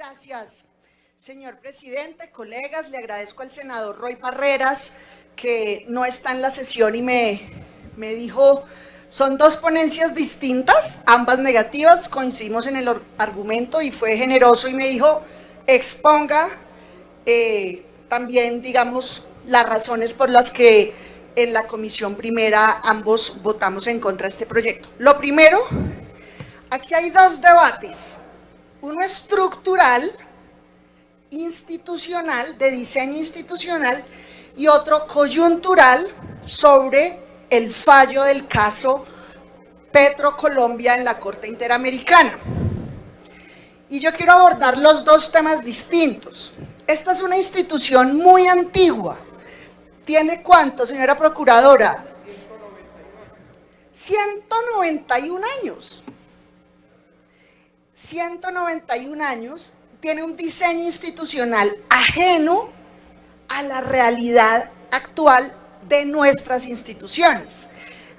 gracias, señor presidente, colegas. Le agradezco al senador Roy Barreras, que no está en la sesión y me dijo, son dos ponencias distintas, ambas negativas, coincidimos en el argumento y fue generoso y me dijo, exponga también, digamos, las razones por las que en la comisión primera ambos votamos en contra de este proyecto. Lo primero, aquí hay dos debates, uno estructural, institucional, de diseño institucional, y otro coyuntural sobre el fallo del caso Petrocolombia en la Corte Interamericana. Y yo quiero abordar los dos temas distintos. Esta es una institución muy antigua. ¿Tiene cuánto, señora procuradora? 191 años. 191 años, tiene un diseño institucional ajeno a la realidad actual de nuestras instituciones.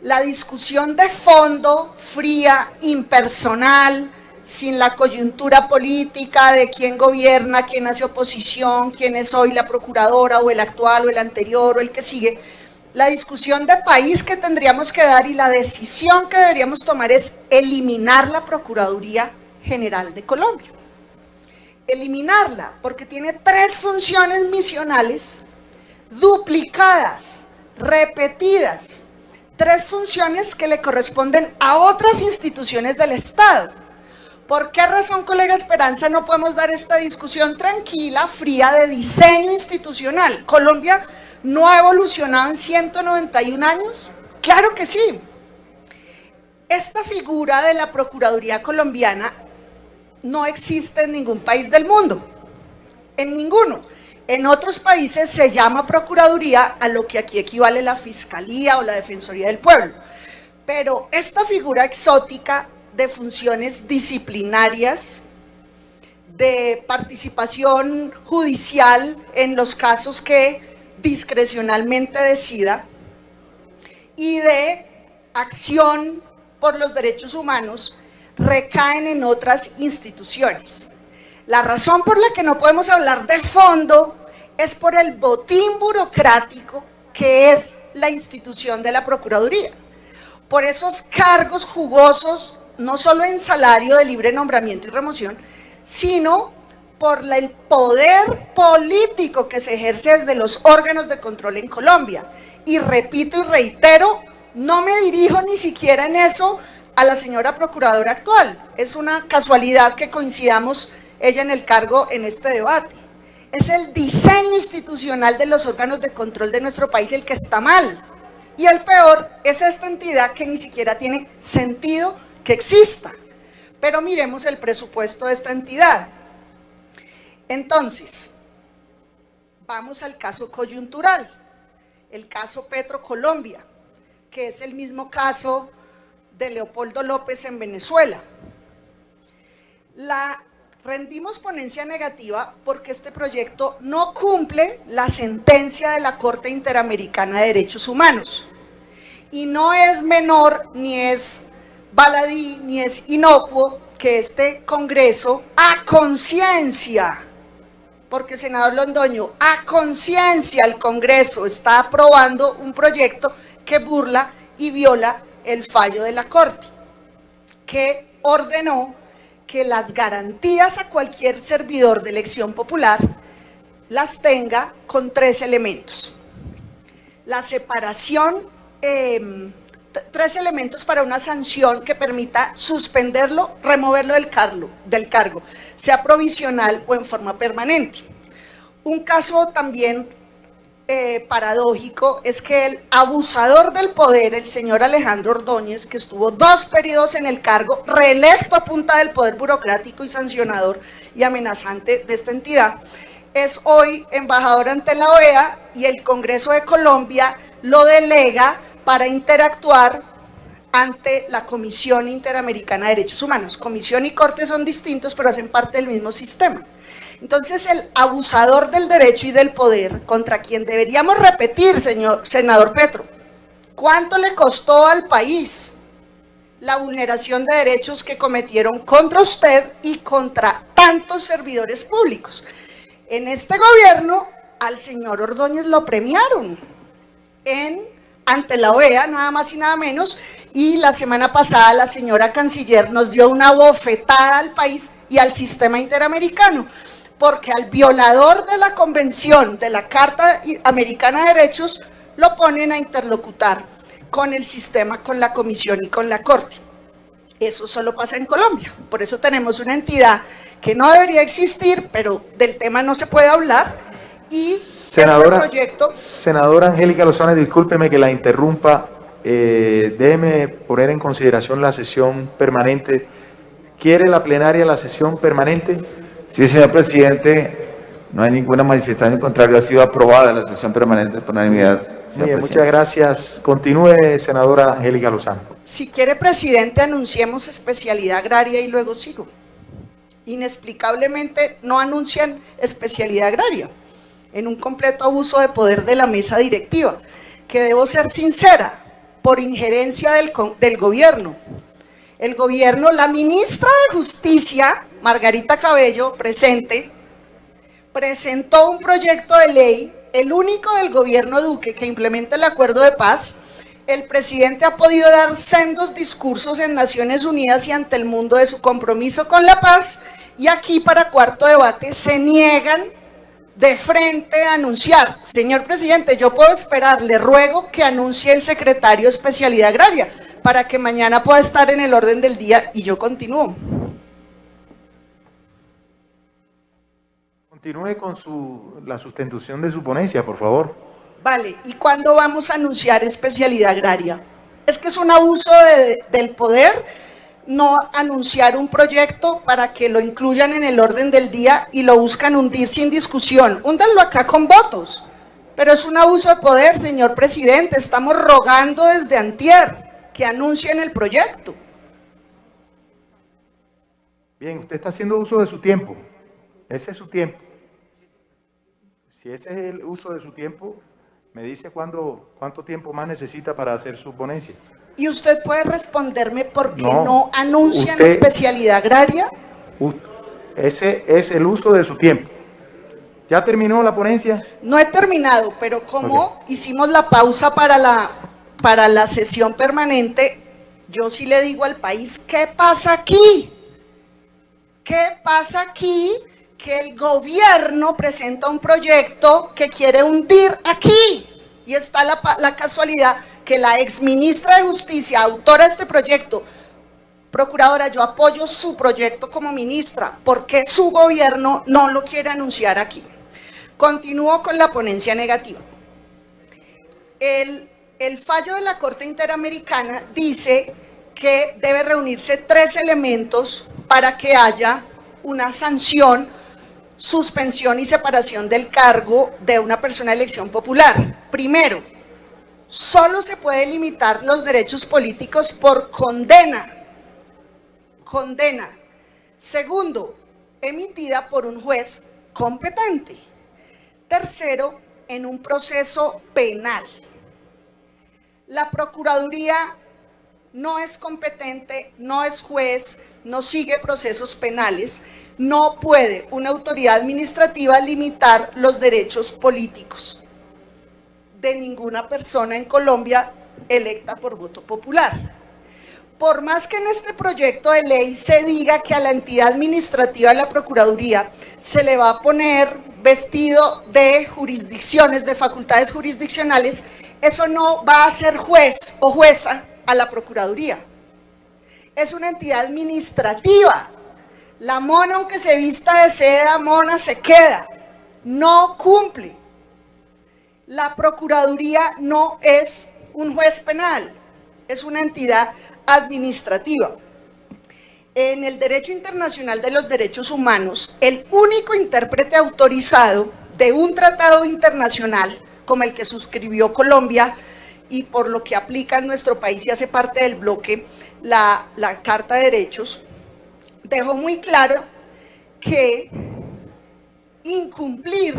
La discusión de fondo, fría, impersonal, sin la coyuntura política de quién gobierna, quién hace oposición, quién es hoy la procuradora o el actual o el anterior o el que sigue. La discusión de país que tendríamos que dar y la decisión que deberíamos tomar es eliminar la Procuraduría General de Colombia. Eliminarla porque tiene tres funciones misionales duplicadas, repetidas, tres funciones que le corresponden a otras instituciones del Estado. ¿Por qué razón, colega Esperanza, no podemos dar esta discusión tranquila, fría, de diseño institucional? ¿Colombia no ha evolucionado en 191 años? Claro que sí. Esta figura de la Procuraduría colombiana no existe en ningún país del mundo, en ninguno. En otros países se llama Procuraduría a lo que aquí equivale la Fiscalía o la Defensoría del Pueblo. Pero esta figura exótica de funciones disciplinarias, de participación judicial en los casos que discrecionalmente decida y de acción por los derechos humanos, recaen en otras instituciones. La razón por la que no podemos hablar de fondo es por el botín burocrático que es la institución de la Procuraduría, por esos cargos jugosos, no solo en salario de libre nombramiento y remoción, sino por el poder político que se ejerce desde los órganos de control en Colombia. Y repito y reitero, no me dirijo ni siquiera en eso a la señora procuradora actual, es una casualidad que coincidamos ella en el cargo en este debate. Es el diseño institucional de los órganos de control de nuestro país el que está mal, y el peor es esta entidad que ni siquiera tiene sentido que exista. Pero miremos el presupuesto de esta entidad. Entonces, vamos al caso coyuntural, el caso Petrocolombia, que es el mismo caso de Leopoldo López en Venezuela. Rendimos ponencia negativa porque este proyecto no cumple la sentencia de la Corte Interamericana de Derechos Humanos. Y no es menor, ni es baladí, ni es inocuo que este Congreso, a conciencia, porque senador Londoño, a conciencia el Congreso está aprobando un proyecto que burla y viola el fallo de la Corte, que ordenó que las garantías a cualquier servidor de elección popular las tenga con tres elementos. La separación, tres elementos para una sanción que permita suspenderlo, removerlo del cargo, sea provisional o en forma permanente. Un caso también paradójico es que el abusador del poder, el señor Alejandro Ordóñez, que estuvo 2 periodos en el cargo, reelecto a punta del poder burocrático y sancionador y amenazante de esta entidad, es hoy embajador ante la OEA y el Congreso de Colombia lo delega para interactuar ante la Comisión Interamericana de Derechos Humanos. Comisión y Corte son distintos, pero hacen parte del mismo sistema. Entonces, el abusador del derecho y del poder, contra quien deberíamos repetir, señor senador Petro, ¿cuánto le costó al país la vulneración de derechos que cometieron contra usted y contra tantos servidores públicos. En este gobierno, al señor Ordóñez lo premiaron ante la OEA, nada más y nada menos, y la semana pasada la señora canciller nos dio una bofetada al país y al sistema interamericano, porque al violador de la convención, de la Carta Americana de Derechos, lo ponen a interlocutar con el sistema, con la comisión y con la corte. Eso solo pasa en Colombia, por eso tenemos una entidad que no debería existir, pero del tema no se puede hablar, y senadora, este proyecto... Senadora Angélica Lozano, discúlpeme que la interrumpa, déjeme poner en consideración la sesión permanente. ¿Quiere la plenaria la sesión permanente? Sí, señor presidente, no hay ninguna manifestación contraria, ha sido aprobada la sesión permanente por unanimidad. Bien, muchas gracias. Continúe, senadora Angélica Lozano. Si quiere, presidente, anunciemos especialidad agraria y luego sigo. Inexplicablemente no anuncian especialidad agraria, en un completo abuso de poder de la mesa directiva, que debo ser sincera, por injerencia del gobierno. El gobierno, la ministra de Justicia, Margarita Cabello, presente, presentó un proyecto de ley, el único del gobierno Duque que implementa el acuerdo de paz. El presidente ha podido dar sendos discursos en Naciones Unidas y ante el mundo de su compromiso con la paz, y aquí para cuarto debate se niegan de frente a anunciar. Señor presidente, yo puedo esperar, le ruego que anuncie el secretario de Especialidad Agraria, para que mañana pueda estar en el orden del día y yo continúo. Continúe con la sustentación de su ponencia, por favor. Vale, ¿y cuándo vamos a anunciar especialidad agraria? Es que es un abuso del poder no anunciar un proyecto para que lo incluyan en el orden del día y lo buscan hundir sin discusión. Húndanlo acá con votos, pero es un abuso de poder, señor presidente. Estamos rogando desde antier que anuncien el proyecto. Bien, usted está haciendo uso de su tiempo. Ese es su tiempo. Si ese es el uso de su tiempo, me dice cuánto tiempo más necesita para hacer su ponencia. ¿Y usted puede responderme por qué no anuncian especialidad agraria? Ese es el uso de su tiempo. ¿Ya terminó la ponencia? No he terminado, pero como hicimos la pausa para la sesión permanente, yo sí le digo al país, ¿qué pasa aquí? ¿Qué pasa aquí? Que el gobierno presenta un proyecto que quiere hundir aquí, y está la casualidad que la exministra de Justicia, autora de este proyecto, procuradora, yo apoyo su proyecto como ministra, porque su gobierno no lo quiere anunciar aquí. Continúo con la ponencia negativa. El fallo de la Corte Interamericana dice que debe reunirse 3 elementos para que haya una sanción, suspensión y separación del cargo de una persona de elección popular. Primero, solo se puede limitar los derechos políticos por condena. Segundo, emitida por un juez competente. Tercero, en un proceso penal. La Procuraduría no es competente, no es juez, no sigue procesos penales, no puede una autoridad administrativa limitar los derechos políticos de ninguna persona en Colombia electa por voto popular. Por más que en este proyecto de ley se diga que a la entidad administrativa de la Procuraduría se le va a poner vestido de jurisdicciones, de facultades jurisdiccionales, eso no va a ser juez o jueza a la Procuraduría. Es una entidad administrativa. La mona, aunque se vista de seda, mona se queda. No cumple. La Procuraduría no es un juez penal, es una entidad administrativa. En el derecho internacional de los derechos humanos, el único intérprete autorizado de un tratado internacional como el que suscribió Colombia y por lo que aplica en nuestro país y hace parte del bloque, la Carta de Derechos, dejó muy claro que incumplir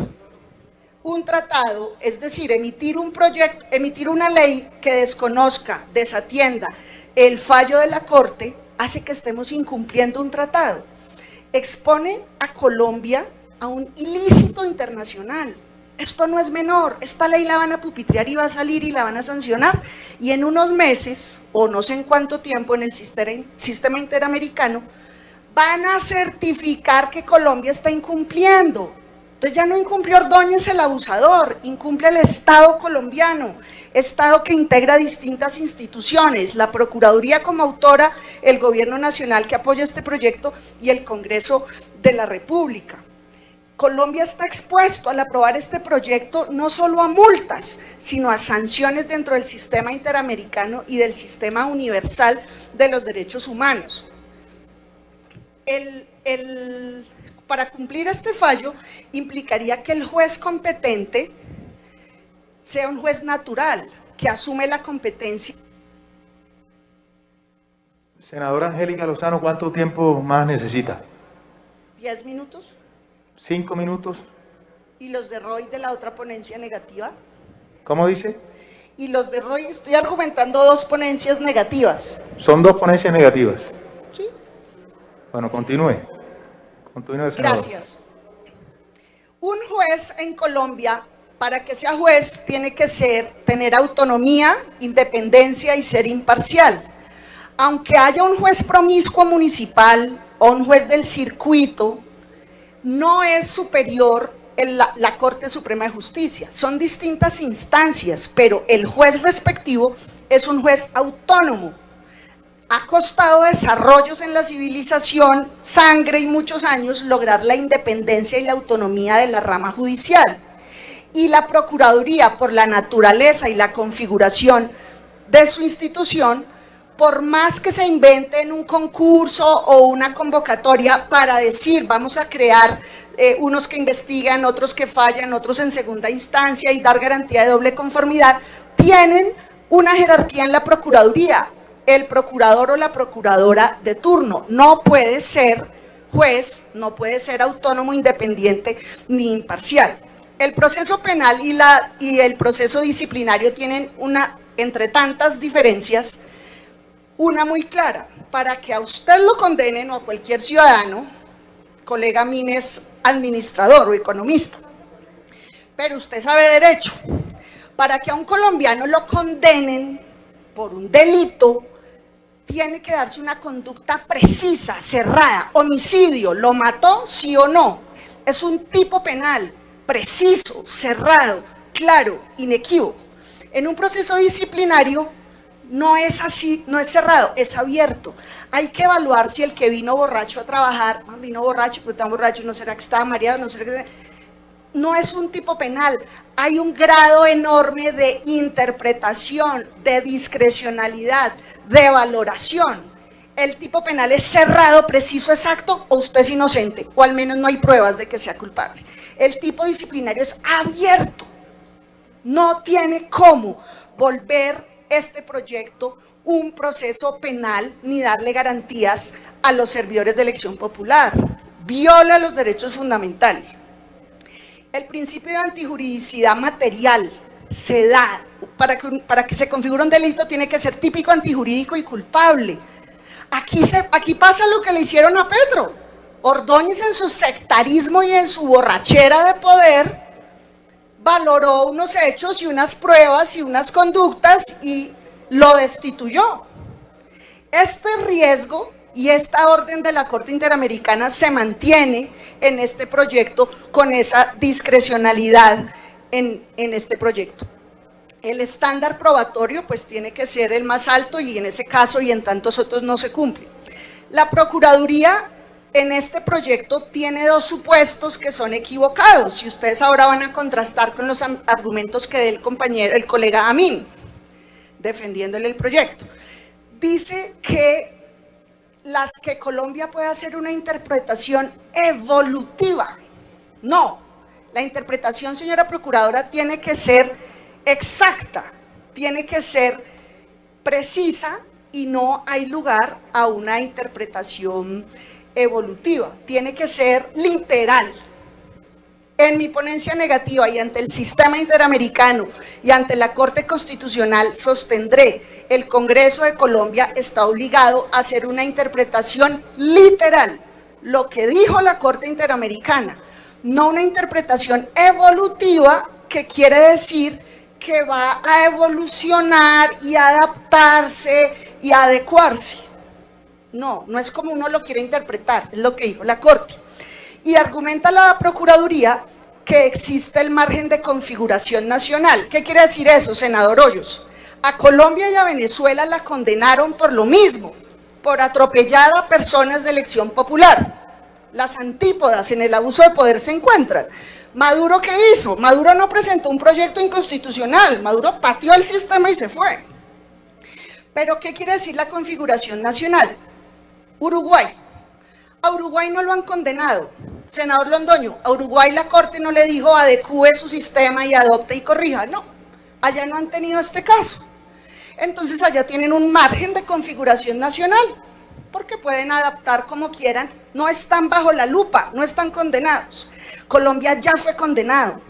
un tratado, es decir, emitir un proyecto, emitir una ley que desconozca, desatienda, el fallo de la Corte hace que estemos incumpliendo un tratado. Expone a Colombia a un ilícito internacional. Esto no es menor, esta ley la van a pupitrear y va a salir y la van a sancionar, y en unos meses, o no sé en cuánto tiempo, en el sistema interamericano, van a certificar que Colombia está incumpliendo. Entonces ya no incumplió Ordóñez el abusador, incumple el Estado colombiano, Estado que integra distintas instituciones, la Procuraduría como autora, el Gobierno Nacional que apoya este proyecto y el Congreso de la República. Colombia está expuesto al aprobar este proyecto no solo a multas, sino a sanciones dentro del sistema interamericano y del sistema universal de los derechos humanos. Para cumplir este fallo implicaría que el juez competente sea un juez natural, que asume la competencia. Senadora Angélica Lozano, ¿cuánto tiempo más necesita? 10 minutos. 5 minutos. ¿Y los de Roy de la otra ponencia negativa? ¿Cómo dice? Y los de Roy, estoy argumentando 2 ponencias negativas. Son 2 ponencias negativas. Sí. Bueno, continúe. Continúe, senador. Gracias. Un juez en Colombia, para que sea juez, tiene que tener autonomía, independencia y ser imparcial. Aunque haya un juez promiscuo municipal o un juez del circuito, no es superior la Corte Suprema de Justicia. Son distintas instancias, pero el juez respectivo es un juez autónomo. Ha costado desarrollos en la civilización, sangre y muchos años lograr la independencia y la autonomía de la rama judicial. Y la Procuraduría, por la naturaleza y la configuración de su institución, por más que se invente en un concurso o una convocatoria para decir vamos a crear unos que investigan, otros que fallan, otros en segunda instancia y dar garantía de doble conformidad, tienen una jerarquía en la Procuraduría. El procurador o la procuradora de turno no puede ser juez, no puede ser autónomo, independiente ni imparcial. El proceso penal y el proceso disciplinario tienen entre tantas diferencias, una muy clara. Para que a usted lo condenen o a cualquier ciudadano, colega mío es administrador o economista, pero usted sabe derecho. Para que a un colombiano lo condenen por un delito, tiene que darse una conducta precisa, cerrada. Homicidio, ¿lo mató? ¿Sí o no? Es un tipo penal preciso, cerrado, claro, inequívoco. En un proceso disciplinario no es así, no es cerrado, es abierto. Hay que evaluar si el que vino borracho a trabajar, vino borracho, pero tan borracho, no será que estaba mareado, no será que... No es un tipo penal, hay un grado enorme de interpretación, de discrecionalidad, de valoración. El tipo penal es cerrado, preciso, exacto, o usted es inocente, o al menos no hay pruebas de que sea culpable. El tipo disciplinario es abierto, no tiene cómo volver este proyecto un proceso penal ni darle garantías a los servidores de elección popular. Viola los derechos fundamentales. El principio de antijuridicidad material se da, para que se configure un delito tiene que ser típico, antijurídico y culpable. Aquí pasa lo que le hicieron a Petro. Ordóñez, en su sectarismo y en su borrachera de poder, valoró unos hechos y unas pruebas y unas conductas y lo destituyó. Este riesgo y esta orden de la Corte Interamericana se mantiene en este proyecto con esa discrecionalidad en este proyecto. El estándar probatorio pues tiene que ser el más alto y en ese caso y en tantos otros no se cumple. La Procuraduría en este proyecto tiene 2 supuestos que son equivocados y ustedes ahora van a contrastar con los argumentos que dé el colega Amin, defendiéndole el proyecto. Dice que Colombia puede hacer una interpretación evolutiva. No, la interpretación, señora Procuradora, tiene que ser exacta, tiene que ser precisa y no hay lugar a una interpretación evolutiva, tiene que ser literal. En mi ponencia negativa y ante el sistema interamericano y ante la Corte Constitucional sostendré: el Congreso de Colombia está obligado a hacer una interpretación literal, lo que dijo la Corte Interamericana, no una interpretación evolutiva que quiere decir que va a evolucionar y adaptarse y adecuarse. No, no es como uno lo quiere interpretar, es lo que dijo la Corte. Y argumenta la Procuraduría que existe el margen de configuración nacional. ¿Qué quiere decir eso, senador Hoyos? A Colombia y a Venezuela la condenaron por lo mismo, por atropellar a personas de elección popular. Las antípodas en el abuso de poder se encuentran. ¿Maduro qué hizo? Maduro no presentó un proyecto inconstitucional, Maduro pateó el sistema y se fue. ¿Pero qué quiere decir la configuración nacional? Uruguay. A Uruguay no lo han condenado. Senador Londoño, a Uruguay la Corte no le dijo adecúe su sistema y adopte y corrija, no. Allá no han tenido este caso. Entonces allá tienen un margen de configuración nacional, porque pueden adaptar como quieran, no están bajo la lupa, no están condenados. Colombia ya fue condenado,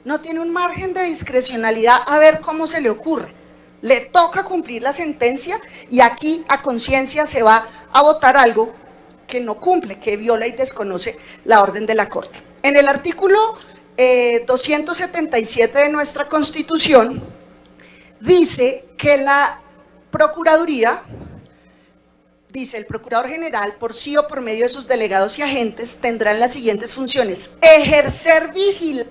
no tiene un margen de discrecionalidad a ver cómo se le ocurre. Le toca cumplir la sentencia y aquí a conciencia se va a votar algo que no cumple, que viola y desconoce la orden de la Corte. En el artículo 277 de nuestra Constitución dice que la Procuraduría, dice el Procurador General, por sí o por medio de sus delegados y agentes, tendrán las siguientes funciones: ejercer vigilancia.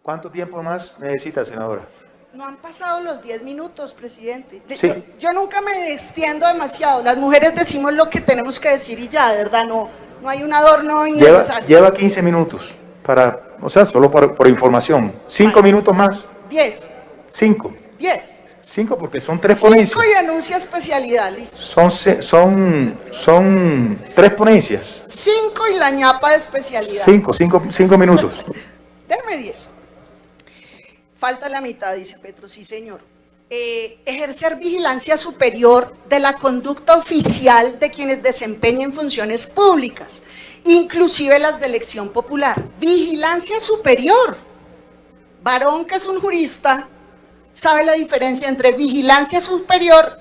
¿Cuánto tiempo más necesita, senadora? No han pasado los 10 minutos, presidente. Sí. Yo nunca me extiendo demasiado. Las mujeres decimos lo que tenemos que decir y ya, de verdad, no hay un adorno innecesario. Lleva 15 minutos, solo por información. 5 minutos más. 10. 5. 10. 5 porque son 3 ponencias. 5 y anuncia especialidad, listo. Son 3 ponencias. 5 y la ñapa de especialidad. 5 minutos. Déjame 10. Falta la mitad, dice Petro, sí señor. Ejercer vigilancia superior de la conducta oficial de quienes desempeñen funciones públicas, inclusive las de elección popular. Vigilancia superior. Varón, que es un jurista, sabe la diferencia entre vigilancia superior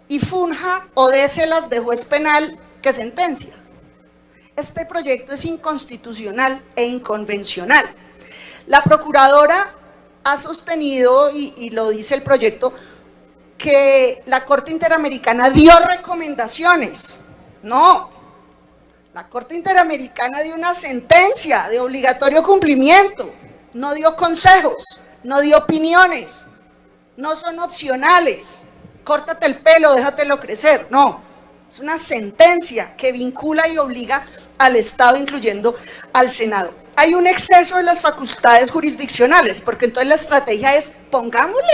y funja o décelas de juez penal que sentencia. Este proyecto es inconstitucional e inconvencional. La procuradora ha sostenido, y lo dice el proyecto, que la Corte Interamericana dio recomendaciones. No, la Corte Interamericana dio una sentencia de obligatorio cumplimiento, no dio consejos, no dio opiniones, no son opcionales, córtate el pelo, déjatelo crecer, no, es una sentencia que vincula y obliga al Estado, incluyendo al Senado. Hay un exceso de las facultades jurisdiccionales, porque entonces la estrategia es, pongámosle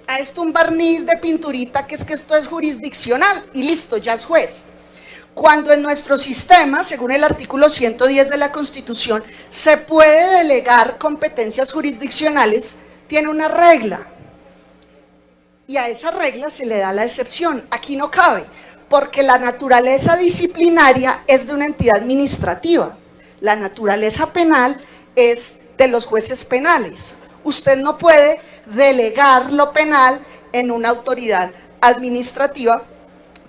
a esto un barniz de pinturita, que esto es jurisdiccional, y listo, ya es juez. Cuando en nuestro sistema, según el artículo 110 de la Constitución, se puede delegar competencias jurisdiccionales, tiene una regla, y a esa regla se le da la excepción. Aquí no cabe, porque la naturaleza disciplinaria es de una entidad administrativa. La naturaleza penal es de los jueces penales. Usted no puede delegar lo penal en una autoridad administrativa.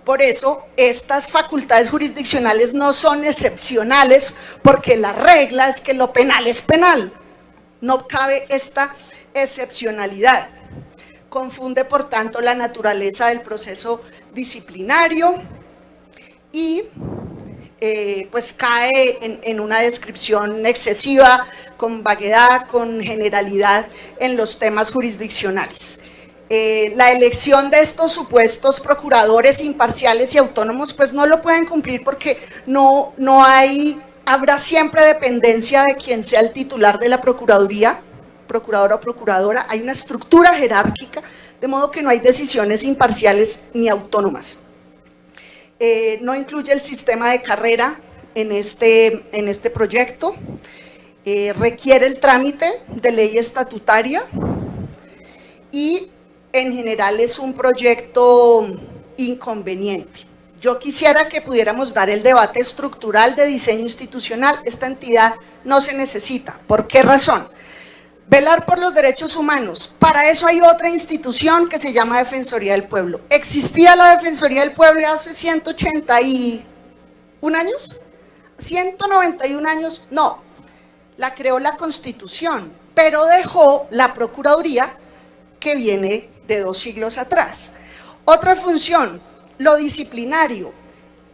Por eso, estas facultades jurisdiccionales no son excepcionales, porque la regla es que lo penal es penal. No cabe esta excepcionalidad. Confunde, por tanto, la naturaleza del proceso disciplinario y pues cae en una descripción excesiva, con vaguedad, con generalidad en los temas jurisdiccionales. La elección de estos supuestos procuradores imparciales y autónomos pues no lo pueden cumplir, porque habrá siempre dependencia de quien sea el titular de la Procuraduría, procuradora o procuradora. Hay una estructura jerárquica, de modo que no hay decisiones imparciales ni autónomas. No incluye el sistema de carrera en este proyecto, requiere el trámite de ley estatutaria y en general es un proyecto inconveniente. Yo quisiera que pudiéramos dar el debate estructural de diseño institucional. Esta entidad no se necesita. ¿Por qué razón? Velar por los derechos humanos. Para eso hay otra institución que se llama Defensoría del Pueblo. ¿Existía la Defensoría del Pueblo hace 181 años? ¿191 años? No. La creó la Constitución, pero dejó la Procuraduría, que viene de 2 siglos atrás. Otra función, lo disciplinario.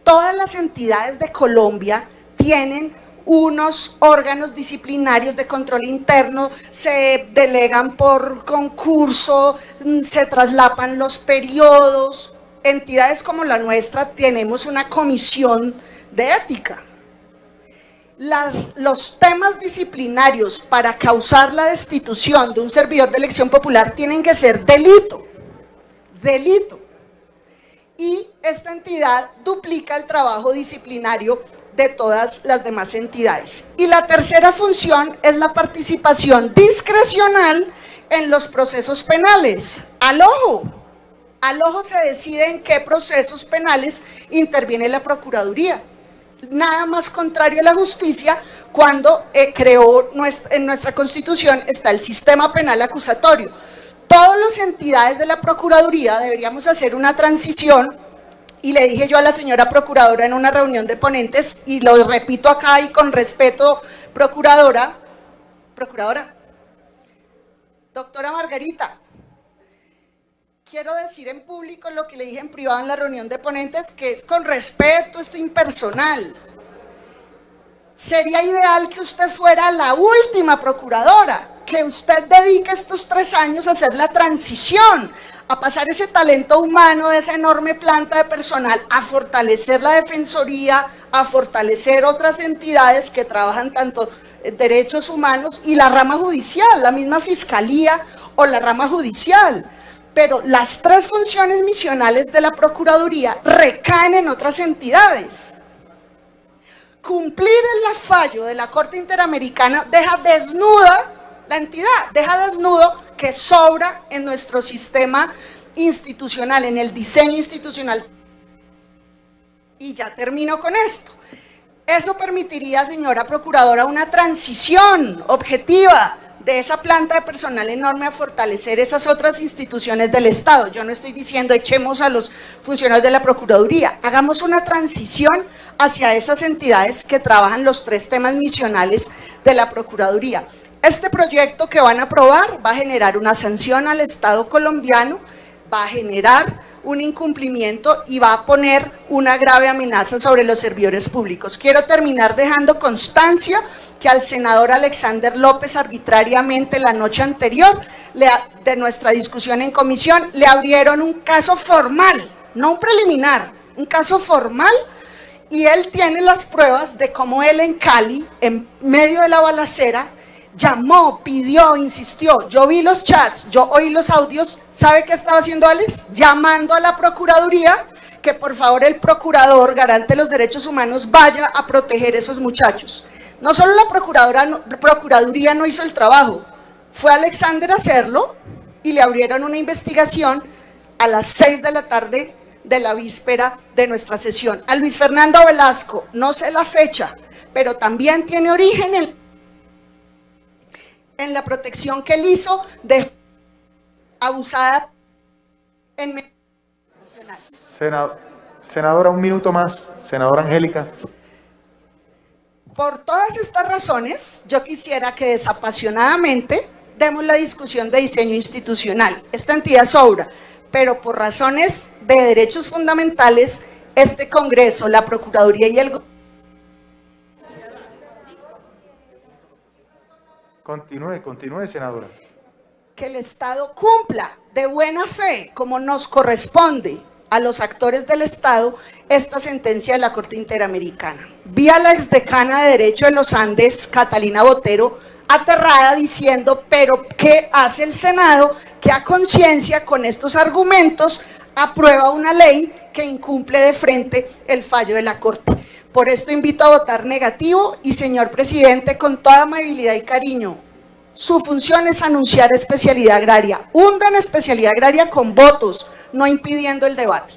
Todas las entidades de Colombia tienen unos órganos disciplinarios de control interno, se delegan por concurso, se traslapan los periodos. Entidades como la nuestra tenemos una comisión de ética. Los temas disciplinarios para causar la destitución de un servidor de elección popular tienen que ser delito. Y esta entidad duplica el trabajo disciplinario de todas las demás entidades. Y la tercera función es la participación discrecional en los procesos penales. Al ojo se decide en qué procesos penales interviene la Procuraduría. Nada más contrario a la justicia cuando en nuestra Constitución está el sistema penal acusatorio. Todas las entidades de la Procuraduría deberíamos hacer una transición, y le dije yo a la señora Procuradora en una reunión de ponentes, y lo repito acá y con respeto, Procuradora, doctora Margarita, quiero decir en público lo que le dije en privado en la reunión de ponentes, que es con respeto, esto impersonal. Sería ideal que usted fuera la última procuradora, que usted dedique estos 3 años a hacer la transición, a pasar ese talento humano de esa enorme planta de personal, a fortalecer la Defensoría, a fortalecer otras entidades que trabajan tanto derechos humanos y la rama judicial, la misma Fiscalía o la rama judicial. Pero las 3 funciones misionales de la Procuraduría recaen en otras entidades. Cumplir el fallo de la Corte Interamericana deja desnuda la entidad, deja desnudo que sobra en nuestro sistema institucional, en el diseño institucional. Y ya termino con esto. Eso permitiría, señora Procuradora, una transición objetiva de esa planta de personal enorme a fortalecer esas otras instituciones del Estado. Yo no estoy diciendo echemos a los funcionarios de la Procuraduría, hagamos una transición hacia esas entidades que trabajan los 3 temas misionales de la Procuraduría. Este proyecto que van a aprobar va a generar una sanción al Estado colombiano, va a generar un incumplimiento y va a poner una grave amenaza sobre los servidores públicos. Quiero terminar dejando constancia que al senador Alexander López arbitrariamente la noche anterior de nuestra discusión en comisión le abrieron un caso formal, no un preliminar, un caso formal, y él tiene las pruebas de cómo él en Cali, en medio de la balacera, llamó, pidió, insistió. Yo vi los chats, yo oí los audios. ¿Sabe qué estaba haciendo Alex? Llamando a la Procuraduría que por favor el procurador, garante de los derechos humanos, vaya a proteger a esos muchachos. No solo la Procuraduría no hizo el trabajo, fue Alexander a hacerlo y le abrieron una investigación a las 6 de la tarde de la víspera de nuestra sesión. A Luis Fernando Velasco, no sé la fecha, pero también tiene origen en la protección que él hizo de abusada en... Senadora, un minuto más. Senadora Angélica. Por todas estas razones, yo quisiera que desapasionadamente demos la discusión de diseño institucional. Esta entidad sobra, pero por razones de derechos fundamentales, este Congreso, la Procuraduría y el gobierno... Continúe, senadora. Que el Estado cumpla de buena fe, como nos corresponde a los actores del Estado, esta sentencia de la Corte Interamericana. Vi a la exdecana de Derecho de los Andes, Catalina Botero, aterrada diciendo, pero ¿qué hace el Senado que a conciencia con estos argumentos aprueba una ley que incumple de frente el fallo de la Corte? Por esto invito a votar negativo y, señor presidente, con toda amabilidad y cariño, su función es anunciar especialidad agraria. Hundan especialidad agraria con votos, no impidiendo el debate.